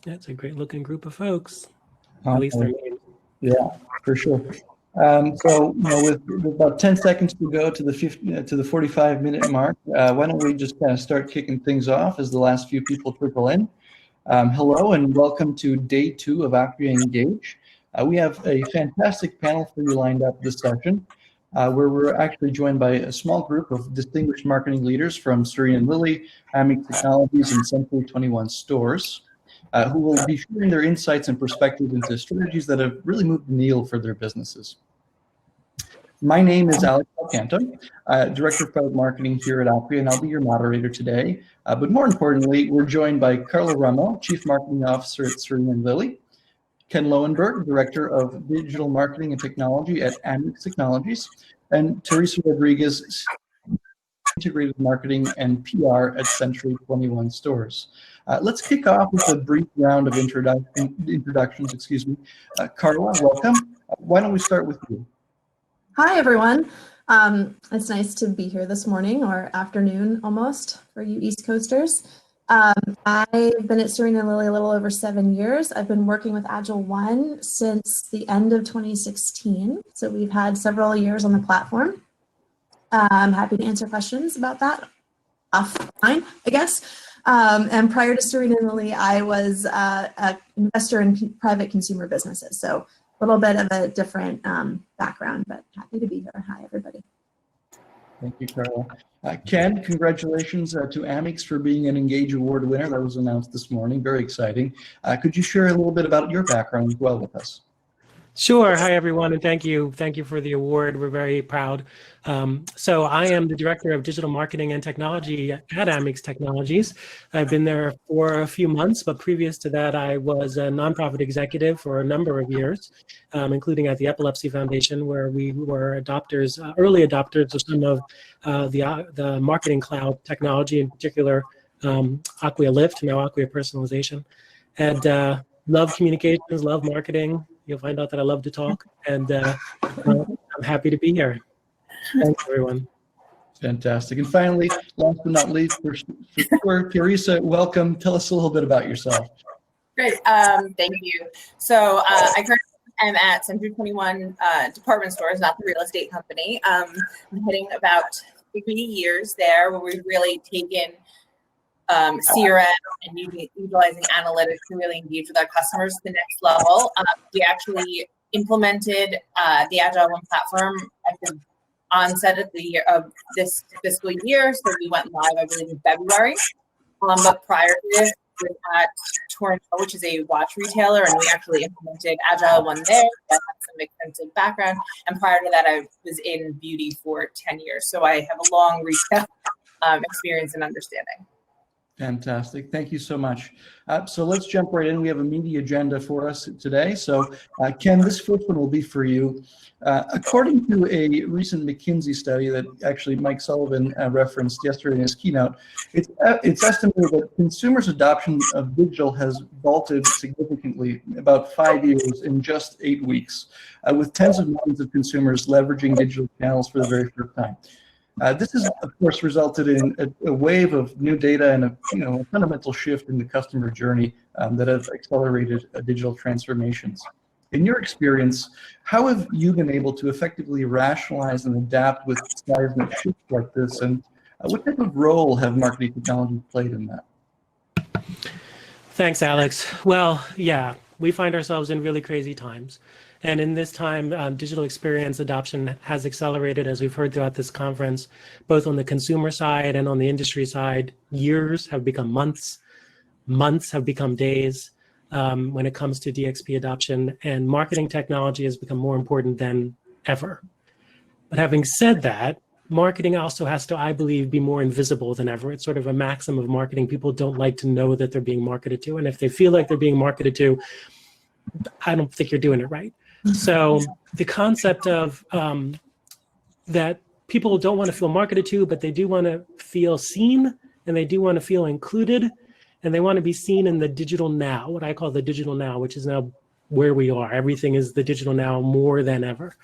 That's a great looking group of folks. At least their names. Yeah, for sure. So, with about 10 seconds to go to the 45-minute mark, why don't we just kind of start kicking things off as the last few people trickle in. Hello and welcome to day 2 of Acquia Engage. We have a fantastic panel for you lined up this session, where we're actually joined by a small group of distinguished marketing leaders from Serene & Lily, Amix Technologies, and Century 21 Stores, who will be sharing their insights and perspectives into strategies that have really moved the needle for their businesses. My name is Alex Alcanto, Director of Product Marketing here at Acquia, and I'll be your moderator today. But more importantly, we're joined by Carla Rummel, Chief Marketing Officer at Serene & Lily, Ken Lowenberg, Director of Digital Marketing and Technology at Amix Technologies, and Teresa Rodriguez, Integrated Marketing and PR at Century 21 Stores. Let's kick off with a brief round of introductions. Carla, welcome. Why don't we start with you? Hi, everyone. It's nice to be here this morning or afternoon almost for you East Coasters. I've been at Serene & Lily a little over 7 years. I've been working with Agile One since the end of 2016. So we've had several years on the platform. I'm happy to answer questions about that offline, I guess. And prior to Serene & Lily, I was an investor in private consumer businesses. So a little bit of a different background, but happy to be here. Hi, everybody. Thank you, Carla. Ken, congratulations to Amix for being an Engage Award winner. That was announced this morning. Very exciting. Could you share a little bit about your background as well with us? Sure. Hi, everyone, and thank you. Thank you for the award. We're very proud. So I am the Director of Digital Marketing and Technology at Amix Technologies. I've been there for a few months, but previous to that, I was a nonprofit executive for a number of years, including at the Epilepsy Foundation, where we were adopters, early adopters of some of the marketing cloud technology, in particular, Acquia Lift, now Acquia Personalization. And love communications, love marketing. You'll find out that I love to talk, and I'm happy to be here. Thanks, everyone. Fantastic. And finally, last but not least, for sure, Teresa, welcome. Tell us a little bit about yourself. Great. Thank you. So I currently am at Century 21 department stores, not the real estate company. I'm hitting about 3 years there, where we've really taken CRM and utilizing analytics to really engage with our customers to the next level. We actually implemented the Agile One platform at the onset of the year of this fiscal year. So we went live, I believe, in February. But prior to this, we were at churn, which is a watch retailer, and we actually implemented Agile One there. That had some extensive background. And prior to that, I was in beauty for 10 years. So I have a long retail experience and understanding. Fantastic. Thank you so much. So let's jump right in. We have a meaty agenda for us today. So Ken, this first one will be for you. According to a recent McKinsey study that actually Mike Sullivan referenced yesterday in his keynote, it's estimated that consumers' adoption of digital has vaulted significantly, about 5 years in just 8 weeks, with tens of millions of consumers leveraging digital channels for the very first time. This has, of course, resulted in a wave of new data and a fundamental shift in the customer journey that have accelerated digital transformations. In your experience, how have you been able to effectively rationalize and adapt with seismic shifts like this, and what type of role have marketing technology played in that? Thanks, Alex. Well, yeah, we find ourselves in really crazy times. And in this time, digital experience adoption has accelerated, as we've heard throughout this conference, both on the consumer side and on the industry side. Years have become months, months have become days when it comes to DXP adoption, and marketing technology has become more important than ever. But having said that, marketing also has to, I believe, be more invisible than ever. It's sort of a maxim of marketing. People don't like to know that they're being marketed to, and if they feel like they're being marketed to, I don't think you're doing it right. So the concept of that people don't want to feel marketed to, but they do want to feel seen, and they do want to feel included, and they want to be seen in the digital now, what I call the digital now, which is now where we are. Everything is the digital now more than ever.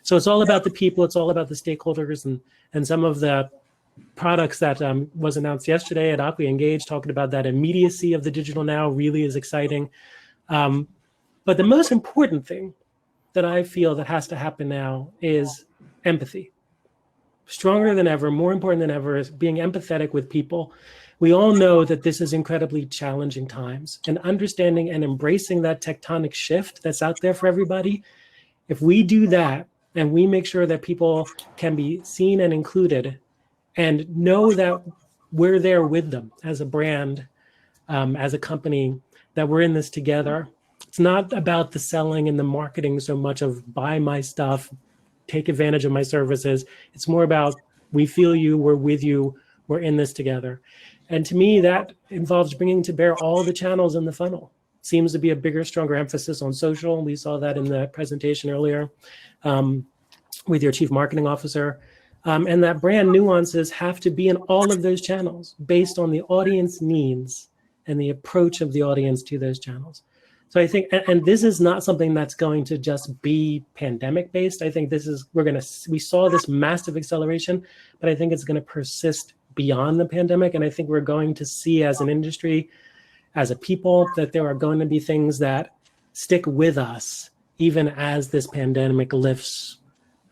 So it's all about the people, it's all about the stakeholders, and some of the products that was announced yesterday at Aqua Engage, talking about that immediacy of the digital now really is exciting. But the most important thing that I feel that has to happen now is empathy. Stronger than ever, more important than ever, is being empathetic with people. We all know that this is incredibly challenging times, and understanding and embracing that tectonic shift that's out there for everybody. If we do that and we make sure that people can be seen and included and know that we're there with them as a brand, as a company, that we're in this together. It's not about the selling and the marketing so much of buy my stuff, take advantage of my services. It's more about we feel you, we're with you, we're in this together. And to me, that involves bringing to bear all the channels in the funnel. Seems to be a bigger, stronger emphasis on social. We saw that in the presentation earlier with your chief marketing officer. And that brand nuances have to be in all of those channels based on the audience needs and the approach of the audience to those channels. So I think, and this is not something that's going to just be pandemic based. I think this is, we saw this massive acceleration, but I think it's going to persist beyond the pandemic. And I think we're going to see as an industry, as a people, that there are going to be things that stick with us, even as this pandemic lifts,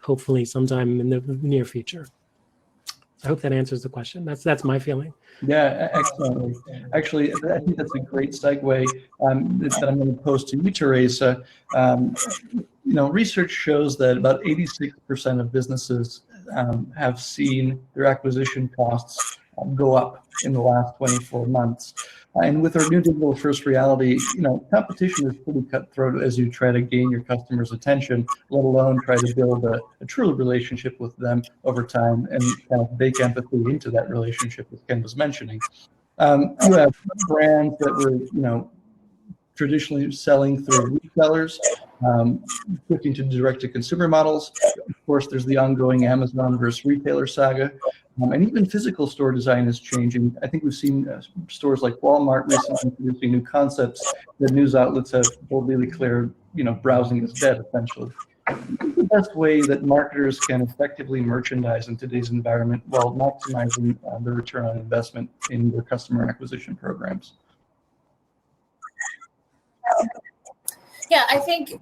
hopefully sometime in the near future. I hope that answers the question. That's my feeling. Yeah, excellent. Actually, I think that's a great segue that I'm going to pose to you, Teresa. Research shows that about 86% of businesses have seen their acquisition costs go up in the last 24 months. And with our new digital first reality, competition is pretty cutthroat as you try to gain your customers' attention, let alone try to build a true relationship with them over time and kind of bake empathy into that relationship, as Ken was mentioning. You have brands that were, traditionally selling through resellers, switching to direct-to-consumer models. Of course, there's the ongoing Amazon versus retailer saga. And even physical store design is changing. I think we've seen stores like Walmart recently introducing new concepts that news outlets have boldly declared, browsing is dead, essentially. What's the best way that marketers can effectively merchandise in today's environment while maximizing the return on investment in their customer acquisition programs? Yeah, I think,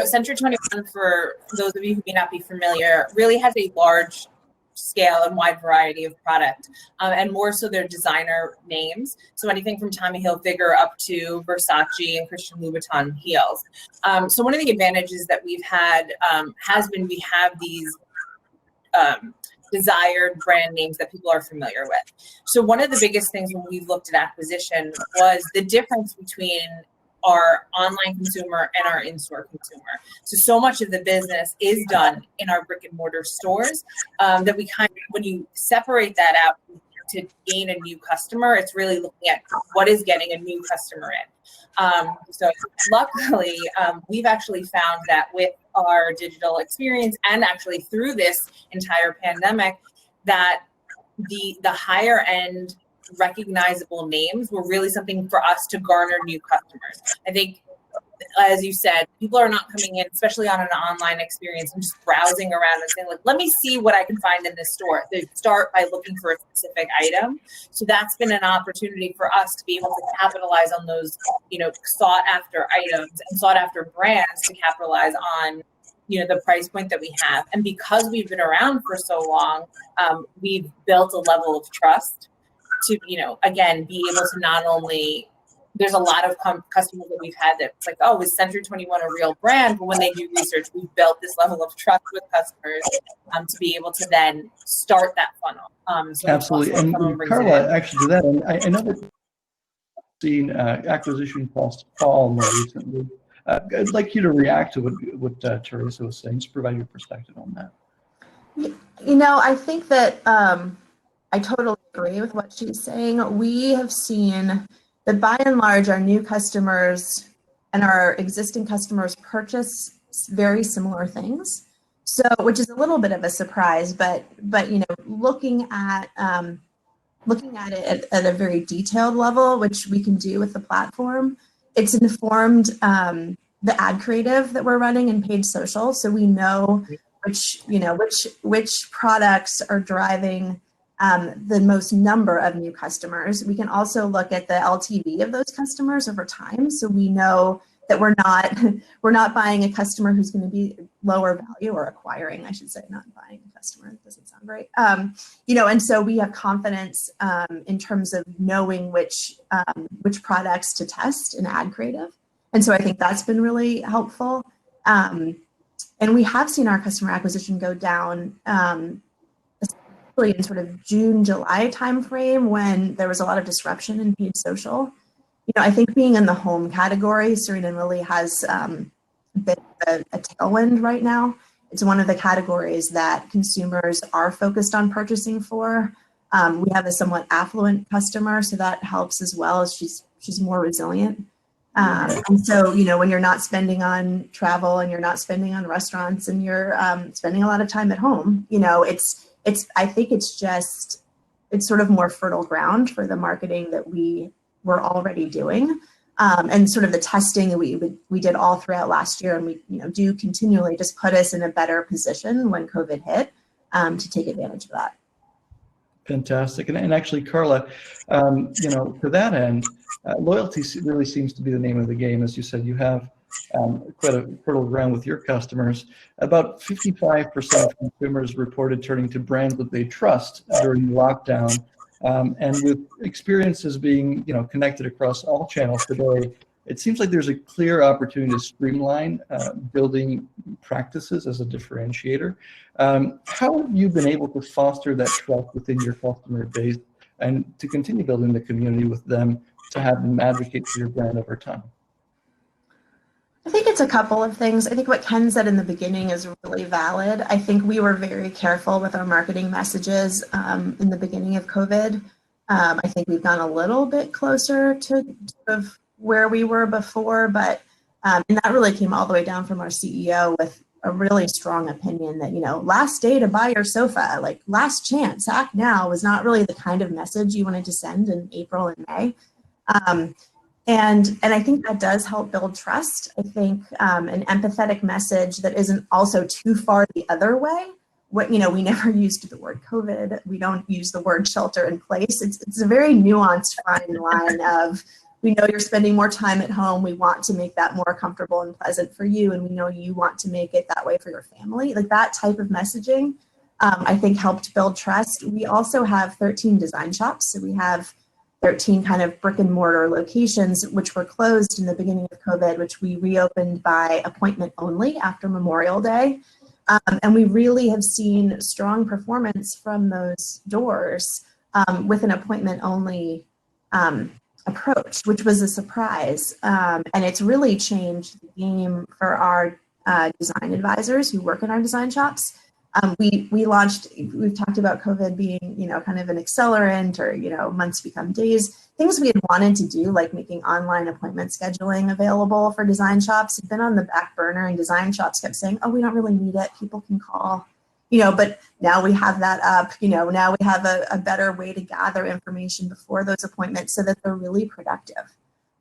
Century 21, for those of you who may not be familiar, really has a large scale and wide variety of product, and more so their designer names. So anything from Tommy Hilfiger up to Versace and Christian Louboutin heels. So one of the advantages that we've had has been we have these desired brand names that people are familiar with. So one of the biggest things when we looked at acquisition was the difference between our online consumer and our in-store consumer. So much of the business is done in our brick and mortar stores that we kind of, when you separate that out to gain a new customer, it's really looking at what is getting a new customer in. So luckily, we've actually found that with our digital experience and actually through this entire pandemic, that the higher end recognizable names were really something for us to garner new customers. I think, as you said, people are not coming in, especially on an online experience, and just browsing around and saying, like, let me see what I can find in this store. They start by looking for a specific item. So that's been an opportunity for us to be able to capitalize on those, sought after items and sought after brands to capitalize on, the price point that we have. And because we've been around for so long, we've built a level of trust to, again, be able to not only, there's a lot of customers that we've had that's like, oh, is Century 21 a real brand? But when they do research, we've built this level of trust with customers to be able to then start that funnel. So absolutely. And Carla, actually, to that, and I know that you've seen acquisition costs fall more recently. I'd like you to react to what Teresa was saying, just provide your perspective on that. I think that I totally agree with what she's saying. We have seen that by and large, our new customers and our existing customers purchase very similar things. So, which is a little bit of a surprise, but looking at it at a very detailed level, which we can do with the platform, it's informed the ad creative that we're running in paid social. So we know which products are driving the most number of new customers. We can also look at the LTV of those customers over time. So we know that we're not buying a customer who's going to be lower value, or acquiring, I should say, not buying a customer. That doesn't sound right. And so we have confidence in terms of knowing which products to test and ad creative. And so I think that's been really helpful. And we have seen our customer acquisition go down, especially in sort of June, July timeframe, when there was a lot of disruption in paid social. I think being in the home category, Serena and Lily has been a tailwind right now. It's one of the categories that consumers are focused on purchasing for. We have a somewhat affluent customer, so that helps as well, as she's more resilient. And so, when you're not spending on travel and you're not spending on restaurants and you're spending a lot of time at home, I think it's sort of more fertile ground for the marketing that we were already doing, and sort of the testing that we did all throughout last year, and we do continually just put us in a better position when COVID hit to take advantage of that. Fantastic. And actually, Carla, to that end, loyalty really seems to be the name of the game. As you said, you have quite a fertile ground with your customers. About 55% of consumers reported turning to brands that they trust during lockdown. And with experiences being, connected across all channels today, it seems like there's a clear opportunity to streamline building practices as a differentiator. How have you been able to foster that trust within your customer base and to continue building the community with them to have them advocate for your brand over time? I think it's a couple of things. I think what Ken said in the beginning is really valid. I think we were very careful with our marketing messages in the beginning of COVID. I think we've gone a little bit closer to sort of where we were before, but and that really came all the way down from our CEO with a really strong opinion that, last day to buy your sofa, like last chance, act now, was not really the kind of message you wanted to send in April and May. And I think that does help build trust. I think an empathetic message that isn't also too far the other way. We never used the word COVID. We don't use the word shelter in place. It's a very nuanced fine line of, we know you're spending more time at home. We want to make that more comfortable and pleasant for you. And we know you want to make it that way for your family. Like that type of messaging, I think helped build trust. We also have 13 design shops. So we have 13 kind of brick and mortar locations, which were closed in the beginning of COVID, which we reopened by appointment only after Memorial Day. And we really have seen strong performance from those doors with an appointment only approach, which was a surprise. And it's really changed the game for our design advisors who work in our design shops. We've talked about COVID being, kind of an accelerant or, months become days. Things we had wanted to do, like making online appointment scheduling available for design shops, had been on the back burner, and design shops kept saying, oh, we don't really need it. People can call, but now we have that up, now we have a better way to gather information before those appointments so that they're really productive.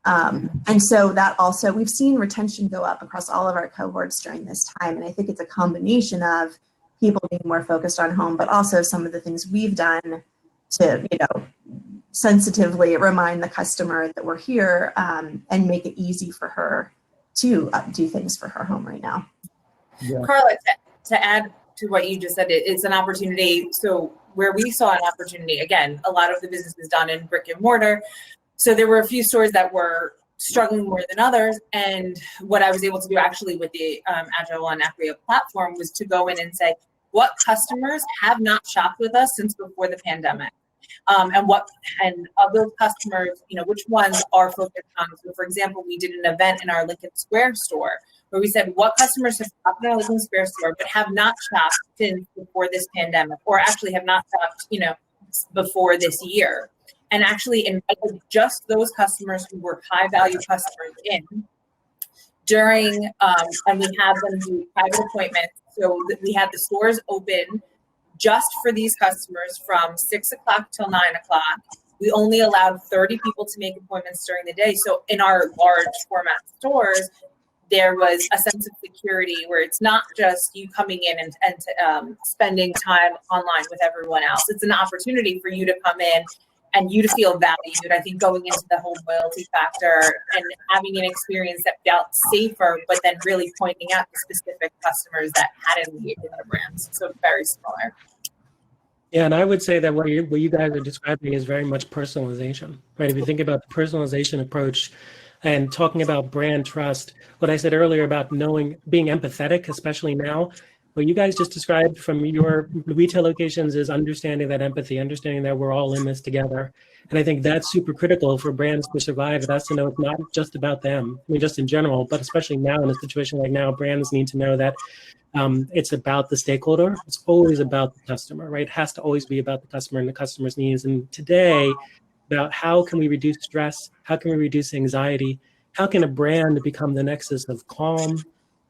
And so that also, we've seen retention go up across all of our cohorts during this time. And I think it's a combination of people being more focused on home, but also some of the things we've done to, sensitively remind the customer that we're here and make it easy for her to do things for her home right now. Yeah. Carla, to add to what you just said, it's an opportunity. So where we saw an opportunity, again, a lot of the business is done in brick and mortar. So there were a few stores that were struggling more than others. And what I was able to do actually with the Agile and Acquia platform was to go in and say, what customers have not shopped with us since before the pandemic? And of those customers, which ones are focused on. So for example, we did an event in our Lincoln Square store where we said, what customers have shopped in our Lincoln Square store, but have not shopped since before this pandemic, or actually have not shopped, before this year. And actually invited just those customers who were high value customers in during, and we had them do private appointments. So that we had the stores open just for these customers from 6 o'clock till 9 o'clock. We only allowed 30 people to make appointments during the day. So in our large format stores, there was a sense of security where it's not just you coming in and spending time online with everyone else. It's an opportunity for you to come in and you to feel valued. I think going into the whole loyalty factor and having an experience that felt safer, but then really pointing out the specific customers that had engaged in their brands. So very similar. Yeah, and I would say that what you guys are describing is very much personalization, right? If you think about the personalization approach and talking about brand trust, what I said earlier about being empathetic, especially now, what you guys just described from your retail locations is understanding that empathy, understanding that we're all in this together. And I think that's super critical for brands to survive. It has to know it's not just about them, I mean, just in general, but especially now in a situation like now, brands need to know that it's about the stakeholder. It's always about the customer, right? It has to always be about the customer and the customer's needs. And today, about how can we reduce stress? How can we reduce anxiety? How can a brand become the nexus of calm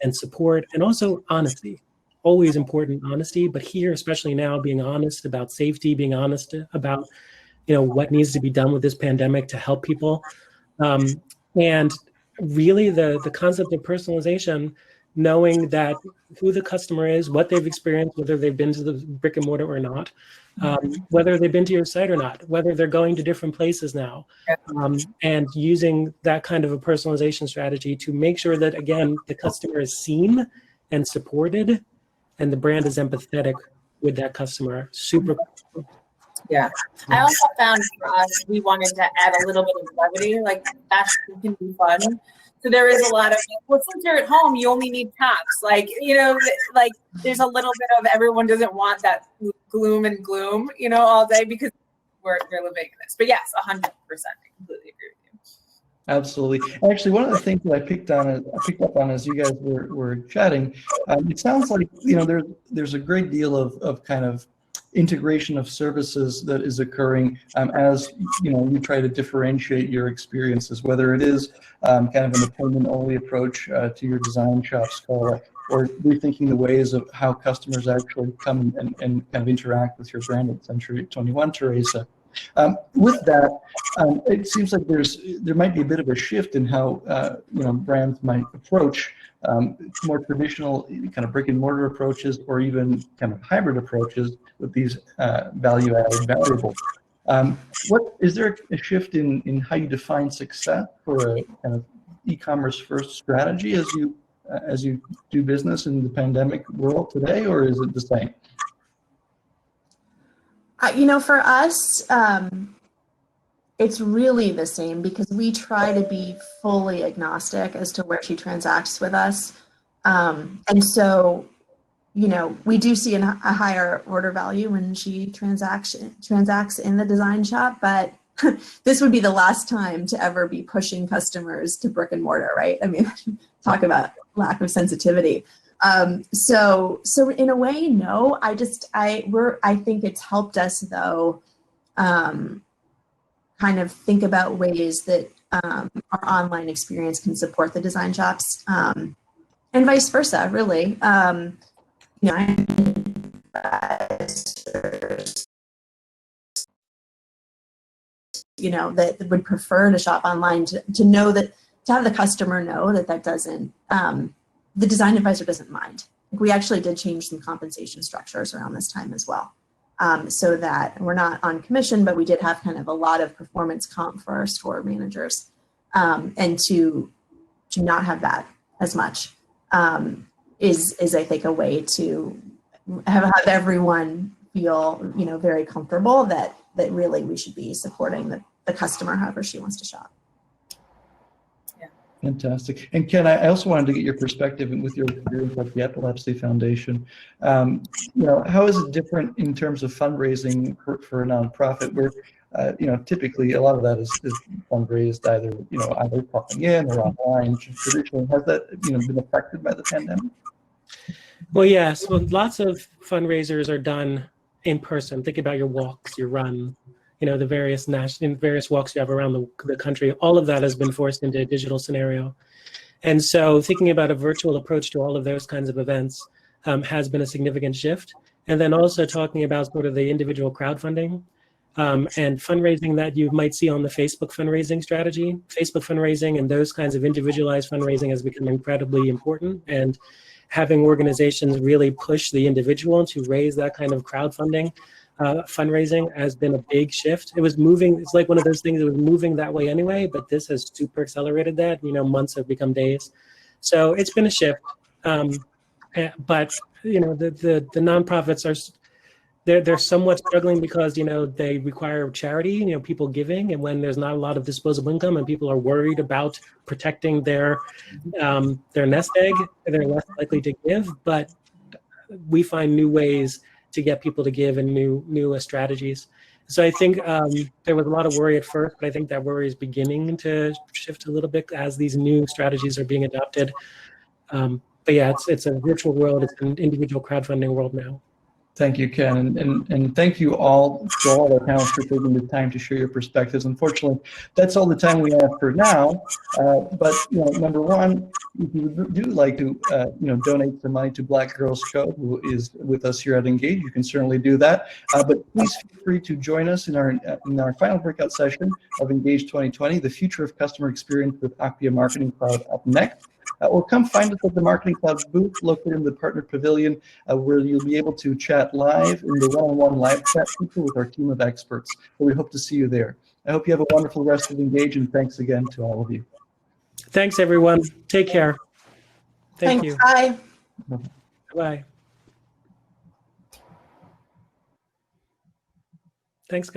and support and also honesty? Always important, honesty, but here, especially now, being honest about safety, being honest about, what needs to be done with this pandemic to help people. And really the concept of personalization, knowing that who the customer is, what they've experienced, whether they've been to the brick and mortar or not, whether they've been to your site or not, whether they're going to different places now, and using that kind of a personalization strategy to make sure that, again, the customer is seen and supported and the brand is empathetic with that customer. Super. Yeah. I also found for us, we wanted to add a little bit of levity, like fashion can be fun. So there is a lot of, well, since you're at home, you only need tops. Like, there's a little bit of everyone doesn't want that gloom and gloom, all day because we're living in this. But yes, 100%. I completely agree with you. Absolutely. Actually, one of the things that I picked up on as you guys were chatting, it sounds like, there's a great deal of kind of integration of services that is occurring as you try to differentiate your experiences, whether it is kind of an appointment-only approach to your design shops, or rethinking the ways of how customers actually come and kind of interact with your brand at Century 21, Teresa. With that, it seems like there might be a bit of a shift in how brands might approach more traditional kind of brick and mortar approaches, or even kind of hybrid approaches with these value-added variables. What is there a shift in how you define success for a kind of e-commerce first strategy as you do business in the pandemic world today, or is it the same? For us, it's really the same because we try to be fully agnostic as to where she transacts with us. And so, we do see a higher order value when she transacts in the design shop, but this would be the last time to ever be pushing customers to brick and mortar, right? I mean, talk about lack of sensitivity. So in a way, no, I think it's helped us though, kind of think about ways that our online experience can support the design shops, and vice versa, really. That would prefer to shop online to know that, to have the customer know that doesn't, the design advisor doesn't mind. We actually did change some compensation structures around this time as well. So that we're not on commission, but we did have kind of a lot of performance comp for our store managers, and to not have that as much is I think a way to have everyone feel very comfortable that really we should be supporting the customer however she wants to shop. Fantastic. And Ken, I also wanted to get your perspective with your experience at the Epilepsy Foundation. How is it different in terms of fundraising for a nonprofit where, typically a lot of that is fundraised either popping in or online traditionally? Has that, been affected by the pandemic? Well, yes. Well, lots of fundraisers are done in person. Think about your walks, your run, the various walks you have around the country. All of that has been forced into a digital scenario. And so thinking about a virtual approach to all of those kinds of events has been a significant shift. And then also talking about sort of the individual crowdfunding. and fundraising that you might see on the Facebook fundraising strategy. Facebook fundraising and those kinds of individualized fundraising has become incredibly important, and having organizations really push the individual to raise that kind of crowdfunding fundraising has been a big shift. It was moving, it's like one of those things that was moving that way anyway, but this has super accelerated that. Months have become days. So it's been a shift. But the nonprofits they're somewhat struggling because they require charity, people giving, and when there's not a lot of disposable income and people are worried about protecting their nest egg, they're less likely to give. But we find new ways to get people to give and new strategies. So I think there was a lot of worry at first, but I think that worry is beginning to shift a little bit as these new strategies are being adopted. But yeah, it's a virtual world. It's an individual crowdfunding world now. Thank you, Ken, and thank you all to all our panelists for taking the time to share your perspectives. Unfortunately, that's all the time we have for now. But number one, if you do like to donate some money to Black Girls Code, who is with us here at Engage, you can certainly do that. But please feel free to join us in our final breakout session of Engage 2020, the future of customer experience with Acquia Marketing Cloud up next. Or come find us at the Marketing Cloud booth located in the Partner Pavilion, where you'll be able to chat live in the one-on-one live chat feature with our team of experts. So we hope to see you there. I hope you have a wonderful rest of Engage, and thanks again to all of you. Thanks, everyone. Take care. Thank you. Bye. Bye. Thanks, guys.